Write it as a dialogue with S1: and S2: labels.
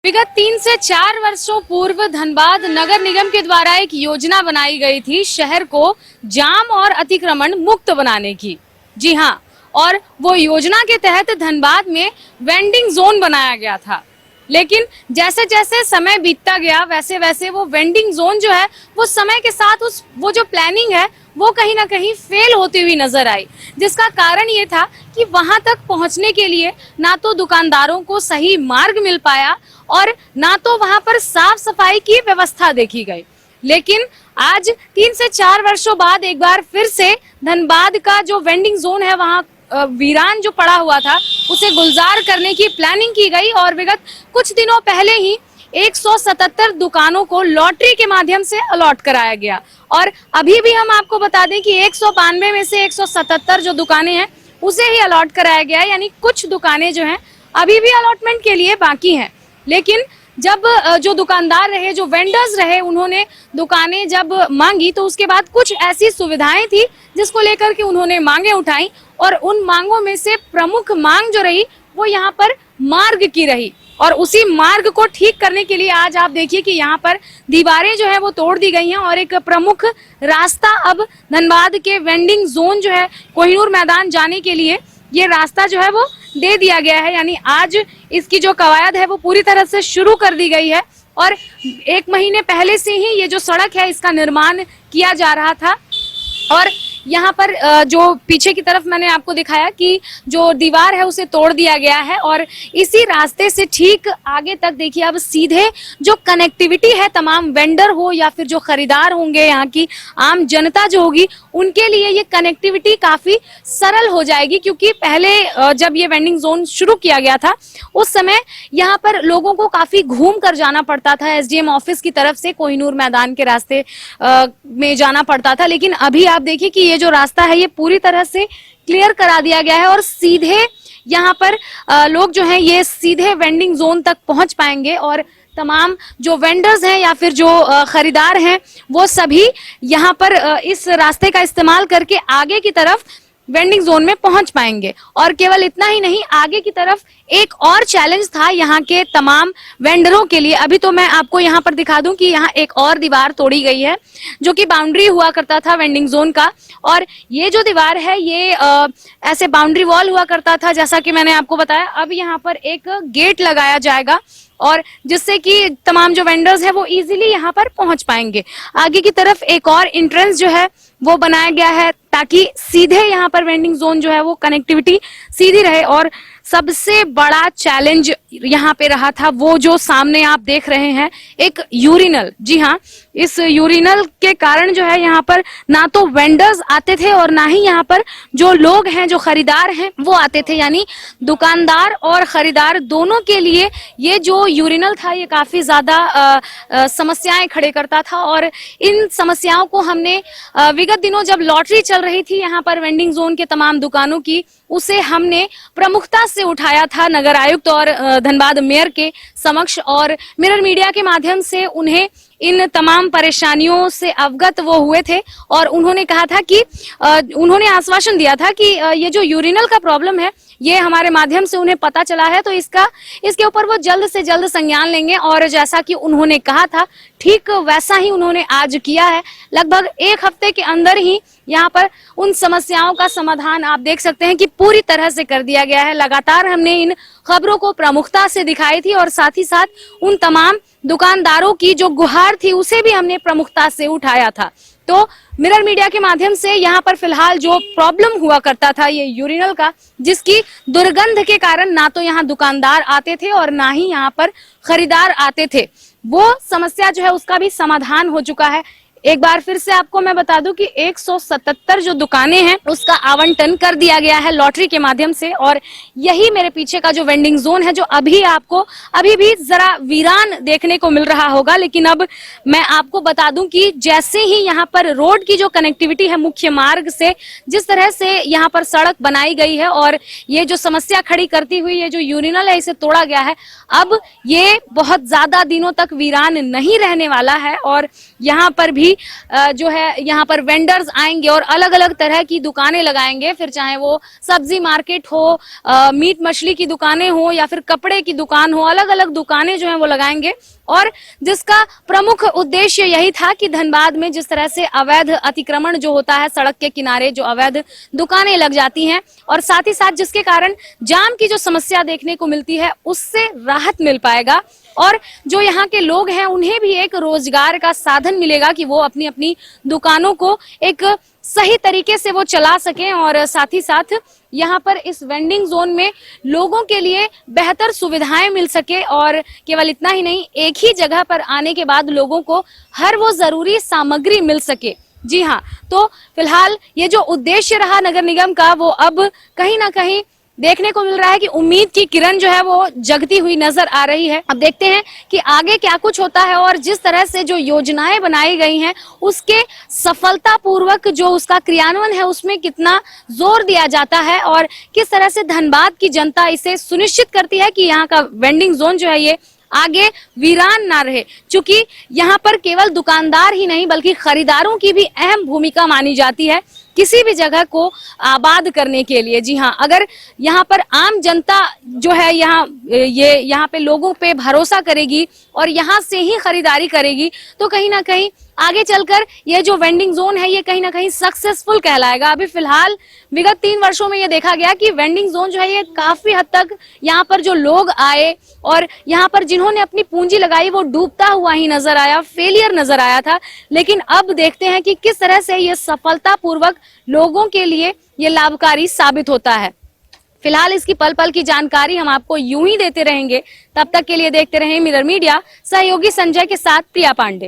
S1: विगत 3 से 4 वर्षों पूर्व धनबाद नगर निगम के द्वारा एक योजना बनाई गई थी शहर को जाम और अतिक्रमण मुक्त बनाने की। जी हाँ, और वो योजना के तहत धनबाद में वेंडिंग जोन बनाया गया था। लेकिन जैसे जैसे समय बीतता गया वैसे वैसे वो वेंडिंग जोन जो है वो समय के साथ वो जो प्लानिंग है वो कहीं ना कहीं फेल होती हुई नजर आई, जिसका कारण ये था कि वहां तक पहुंचने के लिए ना तो दुकानदारों को सही मार्ग मिल पाया और ना तो वहां पर साफ सफाई की व्यवस्था देखी गई। लेकिन आज 3 से 4 वर्षों बाद एक बार फिर से धनबाद का जो वेंडिंग जोन है वहां वीरान जो पड़ा हुआ था उसे गुलजार करने की प्लानिंग की गई और विगत कुछ दिनों पहले ही 177 दुकानों को लॉटरी के माध्यम से अलॉट कराया गया। और अभी भी हम आपको बता दें कि 192 में से 177 जो दुकानें हैं उसे ही अलॉट कराया गया है, यानी कुछ दुकानें जो हैं अभी भी अलॉटमेंट के लिए बाकी हैं। लेकिन जब जो दुकानदार रहे, जो वेंडर्स रहे, उन्होंने दुकानें जब मांगी तो उसके बाद कुछ ऐसी सुविधाएं थी जिसको लेकर के उन्होंने मांगे उठाई और उन मांगों में से प्रमुख मांग जो रही वो यहाँ पर मार्ग की रही। और उसी मार्ग को ठीक करने के लिए आज आप देखिए कि यहाँ पर दीवारें जो है वो तोड़ दी गई हैं और एक प्रमुख रास्ता अब धनबाद के वेंडिंग जोन जो है कोहिनूर मैदान जाने के लिए ये रास्ता जो है वो दे दिया गया है। यानी आज इसकी जो कवायद है वो पूरी तरह से शुरू कर दी गई है और 1 महीने पहले से ही ये जो सड़क है इसका निर्माण किया जा रहा था। और यहाँ पर जो पीछे की तरफ मैंने आपको दिखाया कि जो दीवार है उसे तोड़ दिया गया है और इसी रास्ते से ठीक आगे तक देखिए अब सीधे जो कनेक्टिविटी है तमाम वेंडर हो या फिर जो खरीदार होंगे, यहाँ की आम जनता जो होगी, उनके लिए ये कनेक्टिविटी काफी सरल हो जाएगी। क्योंकि पहले जब ये वेंडिंग जोन शुरू किया गया था उस समय यहाँ पर लोगों को काफी घूम कर जाना पड़ता था, एसडीएम ऑफिस की तरफ से कोहिनूर मैदान के रास्ते में जाना पड़ता था। लेकिन अभी आप देखिए कि ये जो रास्ता है ये पूरी तरह से क्लियर करा दिया गया है और सीधे यहाँ पर लोग जो हैं ये सीधे वेंडिंग जोन तक पहुंच पाएंगे और तमाम जो वेंडर्स हैं या फिर जो खरीदार हैं वो सभी यहाँ पर इस रास्ते का इस्तेमाल करके आगे की तरफ वेंडिंग जोन में पहुंच पाएंगे। और केवल इतना ही नहीं, आगे की तरफ एक और चैलेंज था यहाँ के तमाम वेंडरों के लिए। अभी तो मैं आपको यहाँ पर दिखा दूं कि यहाँ एक और दीवार तोड़ी गई है जो कि बाउंड्री हुआ करता था वेंडिंग जोन का। और ये जो दीवार है ये ऐसे बाउंड्री वॉल हुआ करता था, जैसा कि मैंने आपको बताया। अब यहाँ पर एक गेट लगाया जाएगा और जिससे कि तमाम जो वेंडर्स है वो इजीली यहाँ पर पहुंच पाएंगे। आगे की तरफ एक और एंट्रेंस जो है वो बनाया गया है ताकि सीधे यहाँ पर वेंडिंग जोन जो है वो कनेक्टिविटी सीधी रहे। और सबसे बड़ा चैलेंज यहाँ पे रहा था वो जो सामने आप देख रहे हैं, एक यूरिनल। जी हाँ, इस यूरिनल के कारण जो है यहाँ पर ना तो वेंडर्स आते थे और ना ही यहाँ पर जो लोग हैं, जो खरीदार हैं वो आते थे। यानी दुकानदार और खरीदार दोनों के लिए ये जो यूरिनल था ये काफी ज्यादा समस्याएं खड़े करता था। और इन समस्याओं को हमने विगत दिनों जब लॉटरी चल रही थी यहाँ पर वेंडिंग जोन के तमाम दुकानों की, उसे हमने प्रमुखता से उठाया था नगर आयुक्त और धनबाद मेयर के समक्ष और मिरर मीडिया के माध्यम से उन्हें इन तमाम परेशानियों से अवगत वो हुए थे। और उन्होंने कहा था कि उन्होंने आश्वासन दिया था कि ये जो यूरिनल का प्रॉब्लम है ये हमारे माध्यम से उन्हें पता चला है तो इसके ऊपर वो जल्द से जल्द संज्ञान लेंगे। और जैसा कि उन्होंने कहा था ठीक वैसा ही उन्होंने आज किया है। लगभग 1 हफ्ते के अंदर ही यहाँ पर उन समस्याओं का समाधान आप देख सकते हैं कि पूरी तरह से कर दिया गया है। लगातार हमने इन खबरों को प्रमुखता से दिखाई थी और साथ ही साथ उन तमाम दुकानदारों की जो गुहार थी उसे भी हमने प्रमुखता से उठाया था। तो मिरर मीडिया के माध्यम से यहाँ पर फिलहाल जो प्रॉब्लम हुआ करता था ये यूरिनल का, जिसकी दुर्गंध के कारण ना तो यहाँ दुकानदार आते थे और ना ही यहाँ पर खरीदार आते थे, वो समस्या जो है उसका भी समाधान हो चुका है। एक बार फिर से आपको मैं बता दूं कि 177 जो दुकानें हैं उसका आवंटन कर दिया गया है लॉटरी के माध्यम से। और यही मेरे पीछे का जो वेंडिंग जोन है जो अभी भी जरा वीरान देखने को मिल रहा होगा, लेकिन अब मैं आपको बता दूं कि जैसे ही यहाँ पर रोड की जो कनेक्टिविटी है मुख्य मार्ग से, जिस तरह से यहाँ पर सड़क बनाई गई है और ये जो समस्या खड़ी करती हुई ये जो यूरिनल है इसे तोड़ा गया है, अब ये बहुत ज्यादा दिनों तक वीरान नहीं रहने वाला है। और यहाँ पर भी जो है यहाँ पर वेंडर्स आएंगे और अलग अलग तरह की दुकानें लगाएंगे, फिर चाहे वो सब्जी मार्केट हो, मीट मछली की दुकानें हो या फिर कपड़े की दुकान हो, अलग अलग दुकानें जो है वो लगाएंगे। और जिसका प्रमुख उद्देश्य यही था कि धनबाद में जिस तरह से अवैध अतिक्रमण जो होता है, सड़क के किनारे जो अवैध दुकानें लग जाती हैं और साथ ही साथ जिसके कारण जाम की जो समस्या देखने को मिलती है उससे राहत मिल पाएगा और जो यहाँ के लोग हैं उन्हें भी एक रोजगार का साधन मिलेगा कि वो अपनी अपनी दुकानों को एक सही तरीके से वो चला सकें और साथ ही साथ यहाँ पर इस वेंडिंग जोन में लोगों के लिए बेहतर सुविधाएं मिल सके और केवल इतना ही नहीं, एक ही जगह पर आने के बाद लोगों को हर वो जरूरी सामग्री मिल सके। जी हाँ, तो फिलहाल ये जो उद्देश्य रहा नगर निगम का वो अब कहीं ना कहीं देखने को मिल रहा है कि उम्मीद की किरण जो है वो जगती हुई नजर आ रही है। अब देखते हैं कि आगे क्या कुछ होता है और जिस तरह से जो योजनाएं बनाई गई हैं उसके सफलतापूर्वक जो उसका क्रियान्वयन है उसमें कितना जोर दिया जाता है और किस तरह से धनबाद की जनता इसे सुनिश्चित करती है कि यहाँ का वेंडिंग जोन जो है ये आगे वीरान ना रहे, क्योंकि यहाँ पर केवल दुकानदार ही नहीं बल्कि खरीदारों की भी अहम भूमिका मानी जाती है किसी भी जगह को आबाद करने के लिए। जी हाँ, अगर यहाँ पर आम जनता जो है यहाँ पे लोगों पे भरोसा करेगी और यहाँ से ही खरीदारी करेगी तो कहीं ना कहीं आगे चलकर ये जो वेंडिंग जोन है ये कहीं ना कहीं सक्सेसफुल कहलाएगा। अभी फिलहाल विगत 3 वर्षों में ये देखा गया कि वेंडिंग जोन जो है ये काफी हद तक यहाँ पर जो लोग आए और यहाँ पर जिन्होंने अपनी पूंजी लगाई वो डूबता हुआ ही नजर आया, फेलियर नजर आया था। लेकिन अब देखते हैं कि किस तरह से ये सफलतापूर्वक लोगों के लिए ये लाभकारी साबित होता है। फिलहाल इसकी पल पल की जानकारी हम आपको यूं ही देते रहेंगे। तब तक के लिए देखते रहें मिरर मीडिया। सहयोगी संजय के साथ प्रिया पांडे।